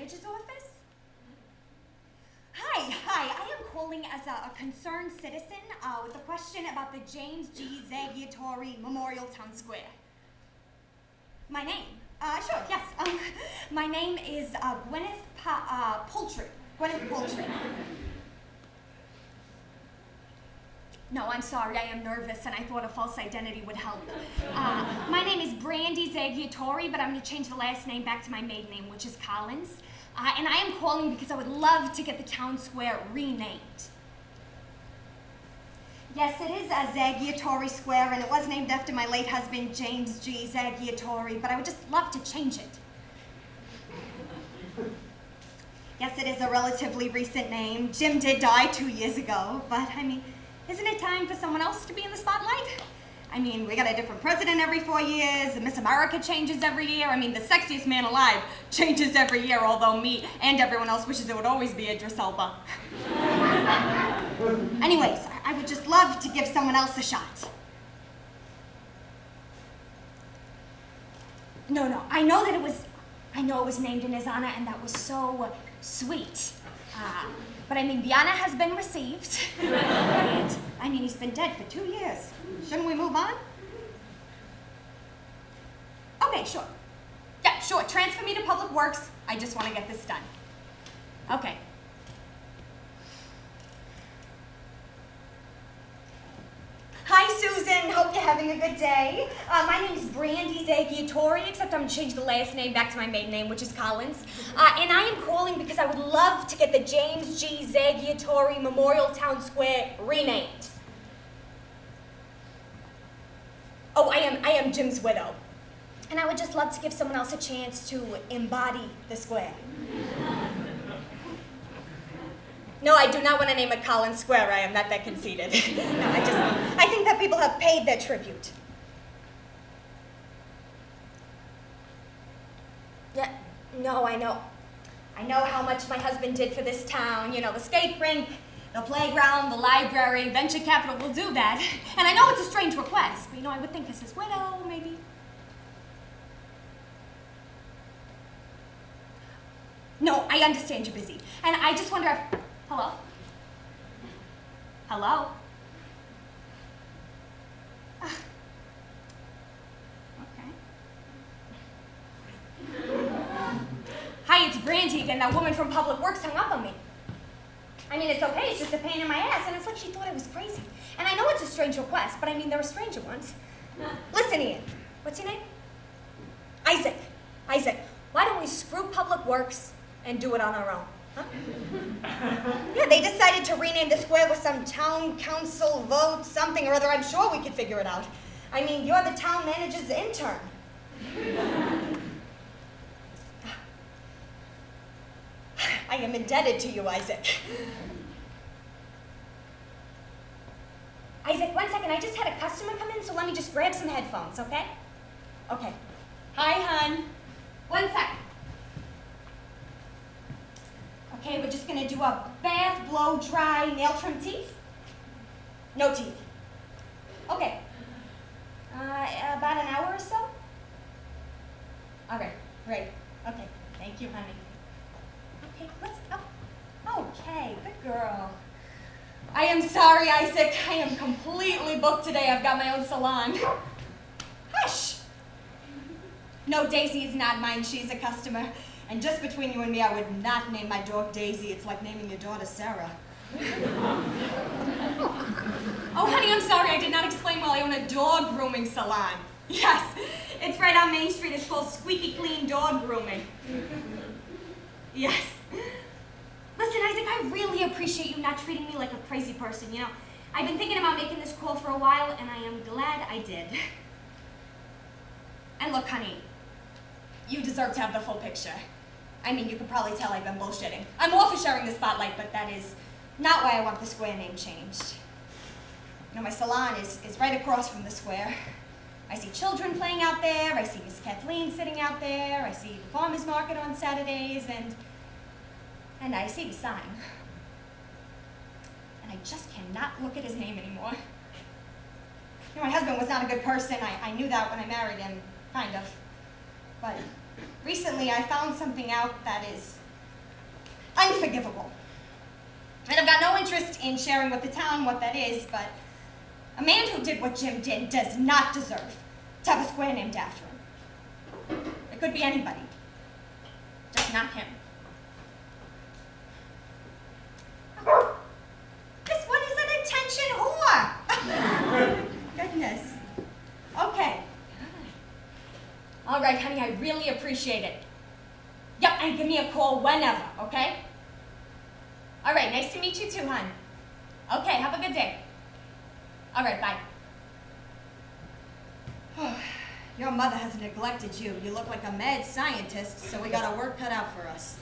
manager's office? Hi, I am calling as a concerned citizen with a question about the James G. Zagiatori Memorial Town Square. My name? Sure, yes. My name is Gwyneth Poultry. Gwyneth Poultry. No, I'm sorry, I am nervous and I thought a false identity would help. My name is Brandy Zagiatori, but I'm going to change the last name back to my maiden name, which is Collins. And I am calling because I would love to get the town square renamed. Yes, it is Zagiatori Square, and it was named after my late husband, James G. Zagiatori, but I would just love to change it. Yes, it is a relatively recent name. Jim did die 2 years ago, but I mean, isn't it time for someone else to be in the spotlight? I mean, we got a different president every 4 years, and Miss America changes every year. I mean, the sexiest man alive changes every year, although me and everyone else wishes it would always be Idris Elba. Anyways, I would just love to give someone else a shot. No, I know it was named in his honor, and that was so sweet. But I mean, the honor has been received. And, I mean, he's been dead for 2 years. Shouldn't we move on? Okay, sure. Yeah, sure. Transfer me to Public Works. I just want to get this done. Okay. Hi, Susan. Hope you're having a good day. My name is Brandy Zagiatori, except I'm going to change the last name back to my maiden name, which is Collins. And I am calling because I would love to get the James G. Zagiatori Memorial Town Square renamed. Oh, I am Jim's widow. And I would just love to give someone else a chance to embody the square. No, I do not want to name it Collins Square. I am not that conceited. No, I think that people have paid their tribute. Yeah, no, I know. I know how much my husband did for this town. You know, the skate rink, the playground, the library, venture capital will do that. And I know it's a strange request, but you know, I would think as his widow, maybe. No, I understand you're busy. And I just wonder if... Hello? Hello? Okay. Hi, it's Brandy again. That woman from Public Works hung up on me. I mean, it's okay. It's just a pain in my ass. And it's like she thought I was crazy. And I know it's a strange request, but I mean, there are stranger ones. Listen, Ian. What's your name? Isaac. Isaac, why don't we screw Public Works and do it on our own? Huh? Yeah, they decided to rename the square with some town council vote, something or other. I'm sure we could figure it out. I mean, you're the town manager's intern. I am indebted to you, Isaac. Isaac, 1 second. I just had a customer come in, so let me just grab some headphones, okay? Okay. Hi, hon. 1 second. Okay, we're just gonna do a bath, blow, dry, nail trim teeth. No teeth. Okay. About an hour or so? All right, great. Okay, thank you, honey. Okay, let's go. Okay, good girl. I am sorry, Isaac. I am completely booked today. I've got my own salon. Hush! No, Daisy is not mine. She's a customer. And just between you and me, I would not name my dog Daisy. It's like naming your daughter Sarah. Oh, honey, I'm sorry. I did not explain well. I own a dog grooming salon. Yes, it's right on Main Street. It's called Squeaky Clean Dog Grooming. Yes. Listen, Isaac, I really appreciate you not treating me like a crazy person. You know, I've been thinking about making this call for a while, and I am glad I did. And look, honey, you deserve to have the full picture. I mean, you could probably tell I've been bullshitting. I'm all for sharing the spotlight, but that is not why I want the square name changed. You know, my salon is right across from the square. I see children playing out there. I see Miss Kathleen sitting out there. I see the farmer's market on Saturdays, and I see the sign. And I just cannot look at his name anymore. You know, my husband was not a good person. I knew that when I married him, kind of. But recently I found something out that is unforgivable. And I've got no interest in sharing with the town what that is, but a man who did what Jim did does not deserve to have a square named after him. It could be anybody, just not him. This one is an attention whore. Goodness. Okay. All right, honey, I really appreciate it. Yep, and give me a call whenever, okay? All right, nice to meet you too, hon. Okay, have a good day. All right, bye. Your mother has neglected you. You look like a mad scientist, so we got our work cut out for us.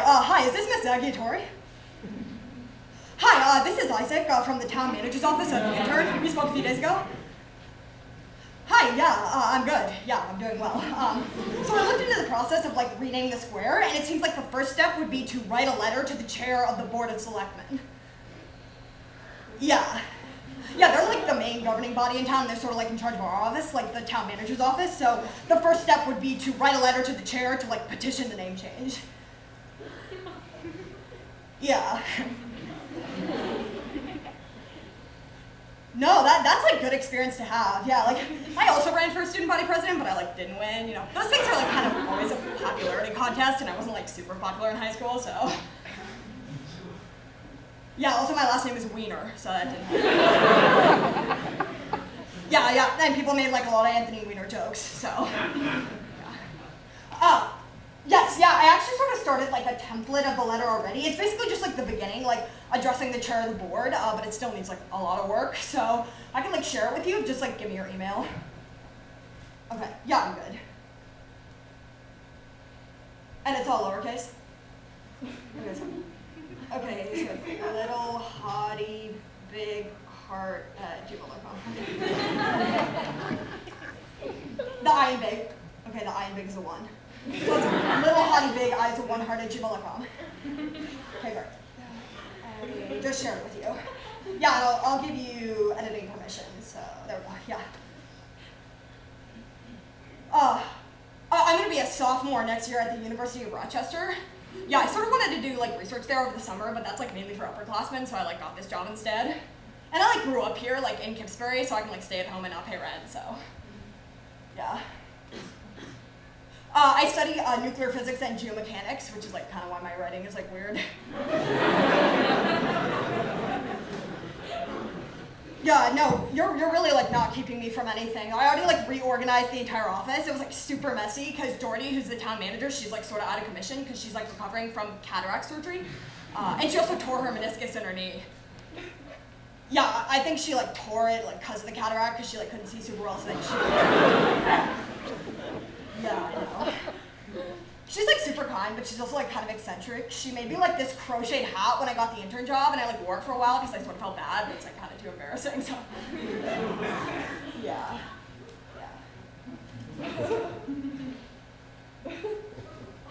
Hi, is this Miss Aguitori? Hi, this is Isaac from the town manager's office at the intern. We spoke a few days ago. Hi, yeah, I'm good. Yeah, I'm doing well. So I looked into the process of like renaming the square, and it seems like the first step would be to write a letter to the chair of the Board of Selectmen. Yeah. Yeah, they're like the main governing body in town. They're sort of like in charge of our office, like the town manager's office. So the first step would be to write a letter to the chair to like petition the name change. Yeah. No, that's like good experience to have. Yeah, like I also ran for a student body president, but I like didn't win. You know, those things are like kind of always a popularity contest, and I wasn't like super popular in high school, so. Yeah, also my last name is Wiener, so that didn't help. Yeah, and people made like a lot of Anthony Weiner jokes, so. Yeah. Yes, yeah, I actually sort of started like a template of the letter already. It's basically just like the beginning, like addressing the chair of the board, but it still needs like a lot of work, so I can like share it with you, just like give me your email. Okay, yeah, I'm good. And it's all lowercase? Okay, so it's like little hottie big heart at gmail.com. The I in big. Okay, the I in big is a 1. So it's little hottie big I is a 1 heart at gmail.com. Okay, great. Just share it with you. Yeah, and I'll give you editing permission, so there we go, yeah. I'm gonna be a sophomore next year at the University of Rochester. Yeah, I sort of wanted to do like research there over the summer, but that's like mainly for upperclassmen, so I like got this job instead. And I like grew up here, like in Kipsbury, so I can like stay at home and not pay rent, so yeah. I study nuclear physics and geomechanics, which is like kind of why my writing is like weird. Yeah, no, you're really like not keeping me from anything. I already like reorganized the entire office. It was like super messy because Doherty, who's the town manager, she's like sort of out of commission because she's like recovering from cataract surgery. And she also tore her meniscus in her knee. Yeah, I think she like tore it like because of the cataract because she like couldn't see super well, so then she. Yeah, I know. She's like super kind, but she's also like kind of eccentric. She made me like this crocheted hat when I got the intern job, and I like wore it for a while because I sort of felt bad, but it's like kind of too embarrassing, so. Yeah.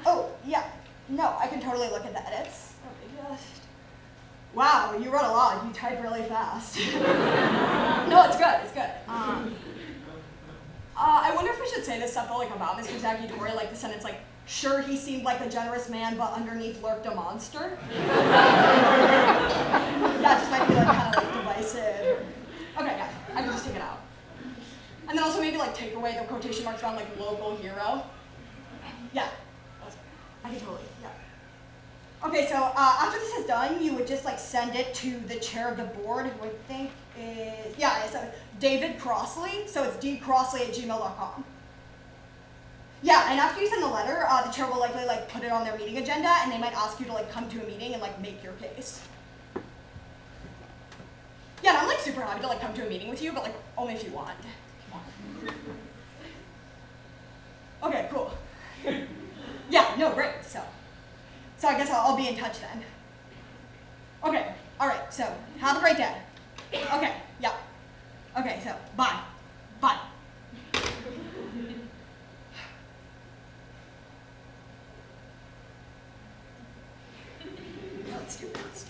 Oh, yeah. No, I can totally look at the edits. Let me just. Wow, you wrote a lot. You type really fast. No, it's good, it's good. I wonder if we should say this stuff though, like about Mr. Zaguitori, like the sentence like, sure he seemed like a generous man, but underneath lurked a monster. That just might be like kind of like divisive. Okay, yeah, I can just take it out. I And then also maybe like take away the quotation marks around like local hero. Yeah, I can totally, yeah. Okay, so after this is done, you would just like send it to the chair of the board, who I think is, it's David Crossley, so it's dcrossley@gmail.com. Yeah, and after you send the letter, the chair will likely like put it on their meeting agenda, and they might ask you to like come to a meeting and like make your case. Yeah, and I'm like super happy to like come to a meeting with you, but like only if you want. Okay, cool. Yeah, no, great. So I guess I'll be in touch then. Okay, all right. So have a great day. Okay, yeah. Okay, so bye. Bye. Let's do this.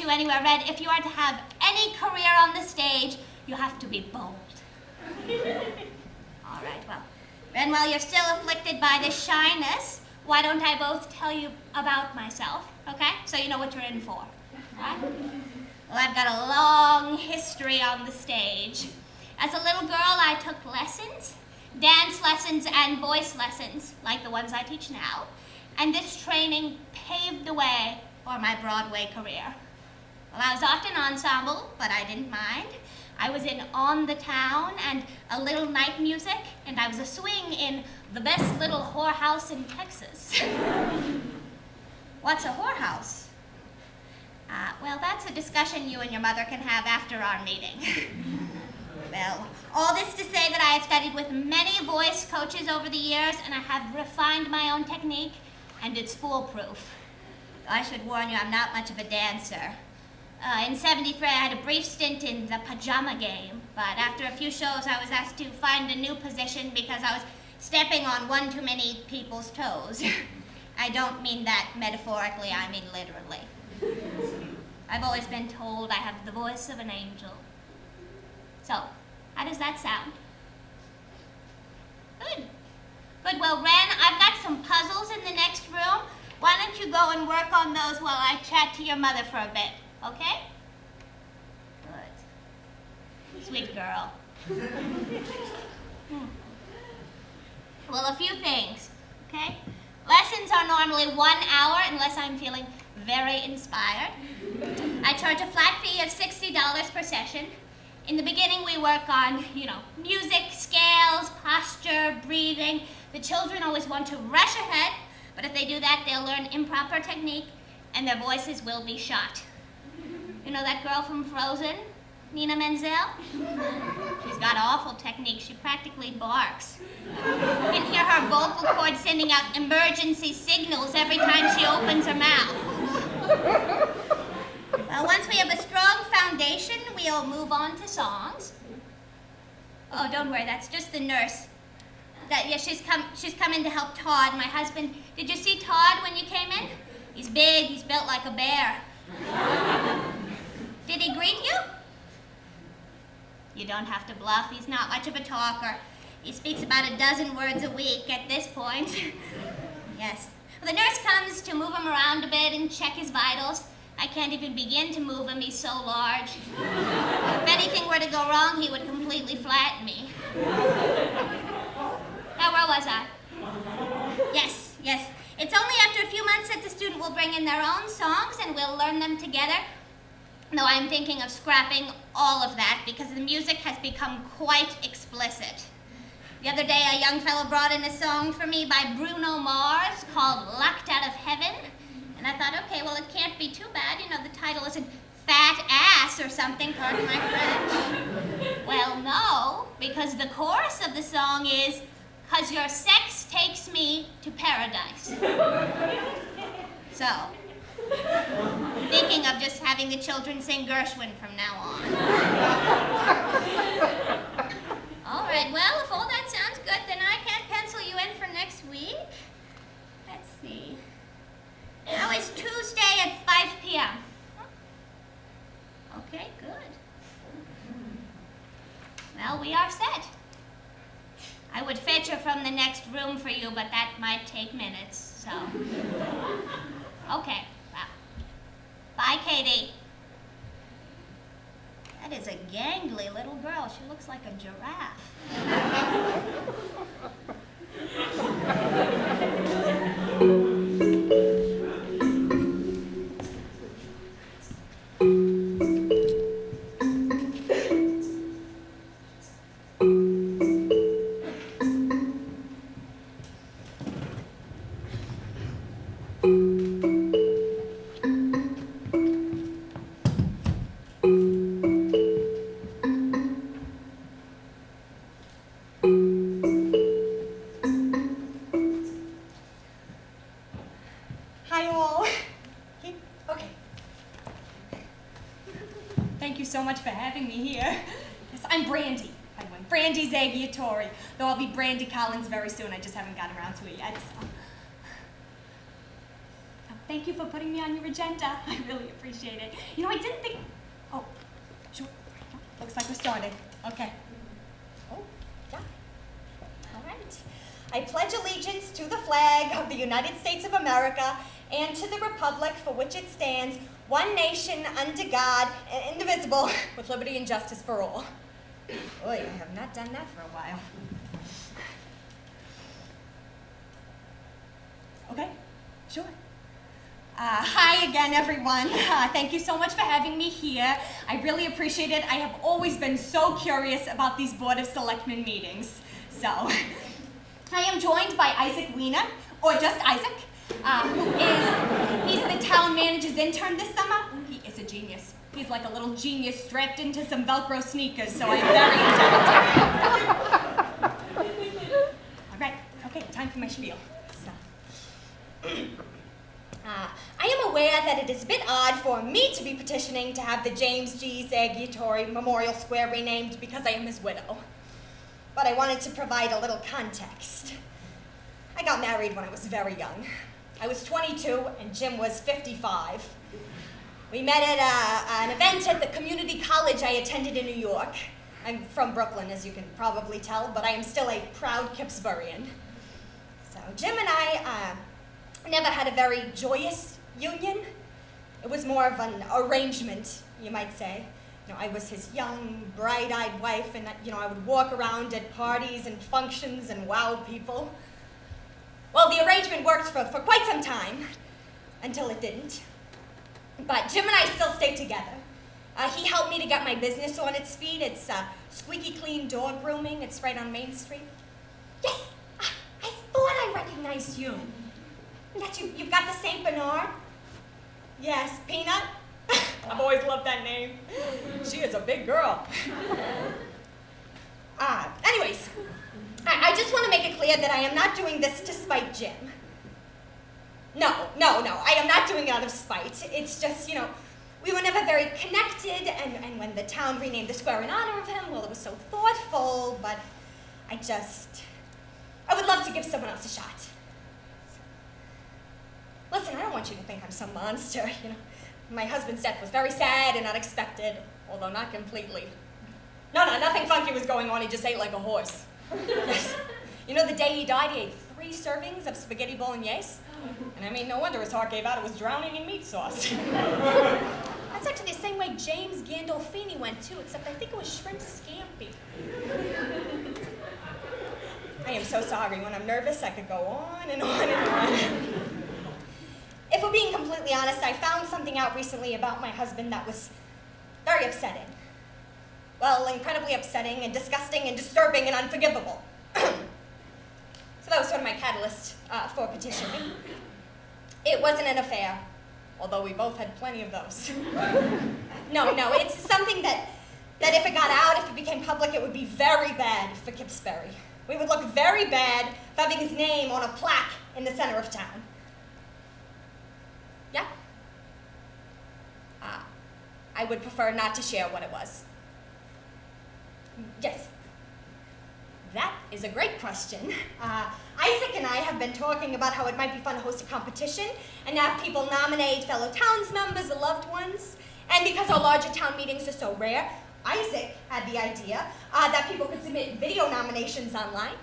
Anywhere, Red, if you are to have any career on the stage, you have to be bold. All right, well, Ren, while you're still afflicted by this shyness, why don't I both tell you about myself, okay? So you know what you're in for, right? Well, I've got a long history on the stage. As a little girl, I took lessons, dance lessons and voice lessons, like the ones I teach now, and this training paved the way for my Broadway career. Well, I was often ensemble, but I didn't mind. I was in On the Town and A Little Night Music, and I was a swing in The Best Little Whorehouse in Texas. What's a whorehouse? Well, that's a discussion you and your mother can have after our meeting. Well, all this to say that I have studied with many voice coaches over the years, and I have refined my own technique, and it's foolproof. I should warn you, I'm not much of a dancer. In '73, I had a brief stint in the pajama game, but after a few shows, I was asked to find a new position because I was stepping on one too many people's toes. I don't mean that metaphorically, I mean literally. I've always been told I have the voice of an angel. So, how does that sound? Good. Good, well, Ren, I've got some puzzles in the next room. Why don't you go and work on those while I chat to your mother for a bit, okay? Good. Sweet girl. Well, a few things, okay? Lessons are normally 1 hour unless I'm feeling very inspired. I charge a flat fee of $60 per session. In the beginning, we work on, music, scales, posture, breathing. The children always want to rush ahead, but if they do that, they'll learn improper technique and their voices will be shot. You know that girl from Frozen, Nina Menzel? She's got awful technique. She practically barks. You can hear her vocal cords sending out emergency signals every time she opens her mouth. Well, once we have a strong foundation, we'll move on to songs. Oh, don't worry, that's just the nurse. She's come in to help Todd, my husband. Did you see Todd when you came in? He's big, he's built like a bear. Did he greet you? You don't have to bluff, he's not much of a talker. He speaks about a dozen words a week at this point. Yes. Well, the nurse comes to move him around a bit and check his vitals. I can't even begin to move him, he's so large. If anything were to go wrong, he would completely flatten me. Now, where was I? Yes. It's only after a few months that the student will bring in their own songs and we'll learn them together. Though I'm thinking of scrapping all of that because the music has become quite explicit. The other day, a young fellow brought in a song for me by Bruno Mars called Locked Out of Heaven. And I thought, okay, well, it can't be too bad. You know, the title isn't Fat Ass or something, pardon my French. Well, no, because the chorus of the song is, "'Cause your sex takes me to paradise." So, thinking of just having the children sing Gershwin from now on. All right, well, if all that sounds good, then I can pencil you in for next week. Let's see. Now it's Tuesday at 5 p.m. Okay, good. Well, we are set. I would fetch her from the next room for you, but that might take minutes, so. Okay, well. Bye, Katie. That is a gangly little girl. She looks like a giraffe. Hi all. Okay. Thank you so much for having me here. Yes, I'm Brandy, by the way. Brandy Zagiatori. Though I'll be Brandy Collins very soon. I just haven't gotten around to it yet. So. Thank you for putting me on your agenda. I really appreciate it. You know, I didn't think... Oh, sure. Looks like we're starting. Okay. Oh, yeah. All right. I pledge allegiance to the flag of the United States of America and to the republic for which it stands, one nation, under God, indivisible, with liberty and justice for all. Boy, I have not done that for a while. Okay, sure. Hi again, everyone. Thank you so much for having me here. I really appreciate it. I have always been so curious about these Board of Selectmen meetings. So, I am joined by Isaac Wiener, or just Isaac, he's the town manager's intern this summer. He is a genius. He's like a little genius strapped into some Velcro sneakers, so I'm very excited. All right, okay, time for my spiel. So. I am aware that it is a bit odd for me to be petitioning to have the James G. Zagiatori Memorial Square renamed because I am his widow. But I wanted to provide a little context. I got married when I was very young. I was 22 and Jim was 55. We met at an event at the community college I attended in New York. I'm from Brooklyn, as you can probably tell, but I am still a proud Kipsburian. So Jim and I never had a very joyous union. It was more of an arrangement, you might say. You know, I was his young, bright-eyed wife, and I would walk around at parties and functions and wow people. Well, the arrangement worked for quite some time, until it didn't. But Jim and I still stayed together. He helped me to get my business on its feet. It's Squeaky Clean Dog Grooming. It's right on Main Street. Yes, I thought I recognized you. That's you. You've got the St. Bernard? Yes, Peanut? I've always loved that name. She is a big girl. Anyways, I just want to make it clear that I am not doing this to spite Jim. No, I am not doing it out of spite. It's just, we were never very connected, and when the town renamed the square in honor of him, well, it was so thoughtful, but I would love to give someone else a shot. Listen, I don't want you to think I'm some monster, My husband's death was very sad and unexpected, although not completely. No, nothing funky was going on. He just ate like a horse. The day he died, he ate 3 servings of spaghetti bolognese. And no wonder his heart gave out. It was drowning in meat sauce. That's actually the same way James Gandolfini went too, except I think it was shrimp scampi. I am so sorry. When I'm nervous, I could go on and on and on. If we're being completely honest, I found something out recently about my husband that was very upsetting. Well, incredibly upsetting and disgusting and disturbing and unforgivable. So that was sort of my catalyst for petitioning. It wasn't an affair, although we both had plenty of those. No, it's something that if it got out, if it became public, it would be very bad for Kipsbury. We would look very bad for having his name on a plaque in the center of town. Yeah? I would prefer not to share what it was. Yes. That is a great question. Isaac and I have been talking about how it might be fun to host a competition and have people nominate fellow towns members or loved ones. And because our larger town meetings are so rare, Isaac had the idea that people could submit video nominations online,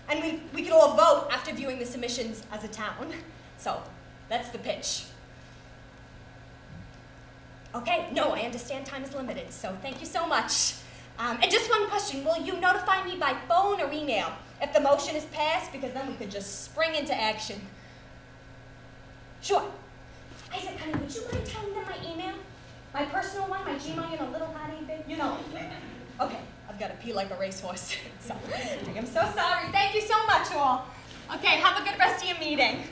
and we could all vote after viewing the submissions as a town. So that's the pitch. Okay, no, I understand time is limited, so thank you so much. And just one question, will you notify me by phone or email if the motion is passed? Because then we could just spring into action. Sure. Isaac, honey, would you mind telling them my email? My personal one, my Gmail, you know, little honey, big, you know. Okay, I've got to pee like a racehorse. So, I'm so sorry. Thank you so much, all. Okay, have a good rest of your meeting.